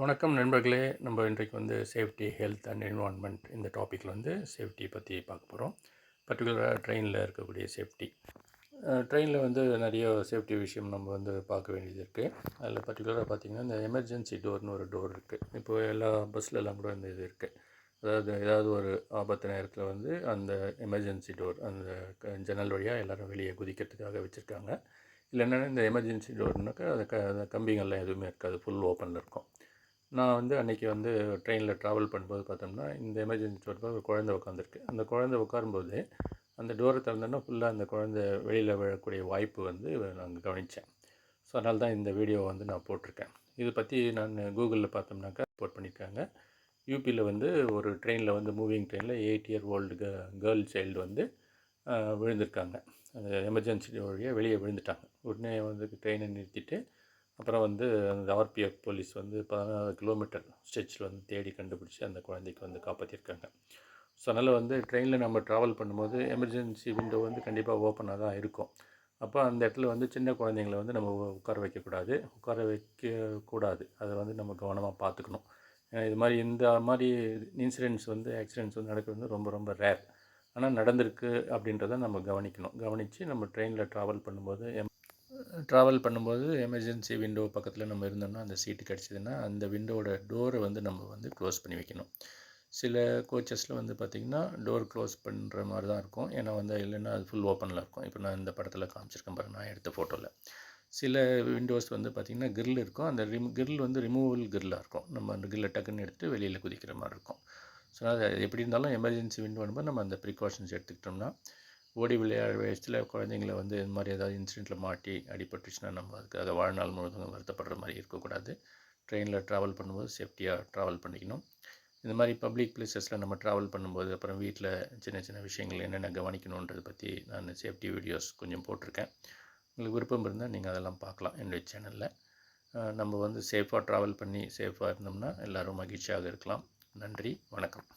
வணக்கம் நண்பர்களே. நம்ம இன்றைக்கு வந்து சேஃப்டி, ஹெல்த் அண்ட் என்விரான்மெண்ட் இந்த டாப்பிக்கில் வந்து சேஃப்டி பற்றி பார்க்க போகிறோம். பர்டிகுலராக ட்ரெயினில் இருக்கக்கூடிய சேஃப்டி. ட்ரெயினில் வந்து நிறைய சேஃப்டி விஷயம் நம்ம வந்து பார்க்க வேண்டியது இருக்குது. அதில் பர்டிகுலராக பார்த்திங்கன்னா, இந்த எமர்ஜென்சி டோர்னு ஒரு டோர் இருக்குது. இப்போது எல்லா பஸ்லலாம் கூட இந்த இது இருக்குது. அதாவது ஏதாவது ஒரு ஆபத்து நேரத்தில் வந்து அந்த எமர்ஜென்சி டோர், அந்த ஜன்னல் வழியாக எல்லோரும் வெளியே குதிக்கிறதுக்காக வச்சுருக்காங்க. இல்லைன்னா இந்த எமர்ஜென்சி டோர்னாக்கா அது கம்பிங்கள்லாம் எதுவுமே இருக்காது, ஃபுல் ஓப்பனில் இருக்கும். நான் வந்து அன்றைக்கி வந்து ட்ரெயினில் ட்ராவல் பண்ணும்போது பார்த்தோம்னா, இந்த எமர்ஜென்சி டோரில் ஒரு குழந்தை உட்காந்துருக்கு. அந்த குழந்தை உட்காரும்போது அந்த டோரை திறந்தோன்னா ஃபுல்லாக அந்த குழந்தை வெளியில் விழக்கூடிய வாய்ப்பு வந்து நான் கவனித்தேன். ஸோ அதனால தான் இந்த வீடியோவை வந்து நான் போட்டிருக்கேன். இது பற்றி நான் கூகுளில் பார்த்தோம்னாக்கா ரிப்போர்ட் பண்ணியிருக்காங்க. யூபியில் வந்து ஒரு ட்ரெயினில் வந்து மூவிங் ட்ரெயினில் 8 இயர் ஓல்டு கேர்ள் சைல்டு வந்து விழுந்திருக்காங்க. அந்த எமர்ஜென்சி வழியாக வெளியே விழுந்துட்டாங்க. உடனே வந்து ட்ரெயினை நிறுத்திட்டு அப்புறம் வந்து அந்த ஆர்பிஎஃப் போலீஸ் வந்து 16 கிலோமீட்டர் ஸ்ட்ரெச்சில் வந்து தேடி கண்டுபிடிச்சி அந்த குழந்தைக்கு வந்து காப்பாற்றிருக்காங்க. ஸோ அதனால் வந்து ட்ரெயினில் நம்ம ட்ராவல் பண்ணும்போது எமர்ஜென்சி விண்டோ வந்து கண்டிப்பாக ஓப்பனாக தான் இருக்கும். அப்போ அந்த இடத்துல வந்து சின்ன குழந்தைங்கள வந்து நம்ம உட்கார வைக்கக்கூடாது. அதை வந்து நம்ம கவனமாக பார்த்துக்கணும். ஏன்னா இது மாதிரி இந்த மாதிரி இன்சிடென்ட்ஸ் வந்து ஆக்சிடென்ட்ஸ் வந்து நடக்கிறது வந்து ரொம்ப ரொம்ப ரேர். ஆனால் நடந்திருக்கு அப்படின்றத நம்ம கவனித்து நம்ம ட்ரெயினில் ட்ராவல் பண்ணும்போது எமர்ஜென்சி விண்டோ பக்கத்தில் நம்ம இருந்தோம்னா, அந்த சீட்டு கிடச்சிதுன்னா அந்த விண்டோவோட டோரை வந்து நம்ம வந்து க்ளோஸ் பண்ணி வைக்கணும். சில கோச்சஸில் வந்து பார்த்திங்கன்னா டோர் க்ளோஸ் பண்ணுற மாதிரி தான் இருக்கும். ஏன்னா வந்து இல்லைன்னா அது ஃபுல் ஓப்பனில் இருக்கும். இப்போ நான் இந்த படத்தில் காமிச்சிருக்கேன் பாருங்கள், நான் எடுத்த ஃபோட்டோவில். சில விண்டோஸ் வந்து பார்த்திங்கன்னா கிரில் இருக்கும். அந்த கிரில் வந்து ரிமூவல் கிரில்லாக இருக்கும். நம்ம அந்த கிரில்லை டக்குன்னு எடுத்து வெளியில் குதிக்கிற மாதிரி இருக்கும். ஸோ அது எப்படி இருந்தாலும் எமர்ஜென்சி விண்டோ வரும்போது நம்ம அந்த ப்ரிகாஷன்ஸ் எடுத்துக்கிட்டோம்னா, ஓடி விளையாட வயசில் குழந்தைங்கள வந்து இந்த மாதிரி ஏதாவது இன்சிடெண்ட்டில் மாட்டி அடிபட்டுச்சுன்னா நம்ம அதுக்காக வாழ்நாள் முழுவதும் வருத்தப்படுற மாதிரி இருக்கக்கூடாது. ட்ரெயினில் ட்ராவல் பண்ணும்போது சேஃப்டியாக ட்ராவல் பண்ணிக்கணும். இந்த மாதிரி பப்ளிக் பிளேசஸில் நம்ம ட்ராவல் பண்ணும்போது, அப்புறம் வீட்டில் சின்ன சின்ன விஷயங்கள் என்னென்ன கவனிக்கணுன்றதை பற்றி நான் சேஃப்டி வீடியோஸ் கொஞ்சம் போட்டிருக்கேன். உங்களுக்கு விருப்பம் இருந்தால் நீங்கள் அதெல்லாம் பார்க்கலாம் என்னுடைய சேனலில். நம்ம வந்து சேஃபாக ட்ராவல் பண்ணி சேஃபாக இருந்தோம்னா எல்லோரும் மகிழ்ச்சியாக இருக்கலாம். நன்றி, வணக்கம்.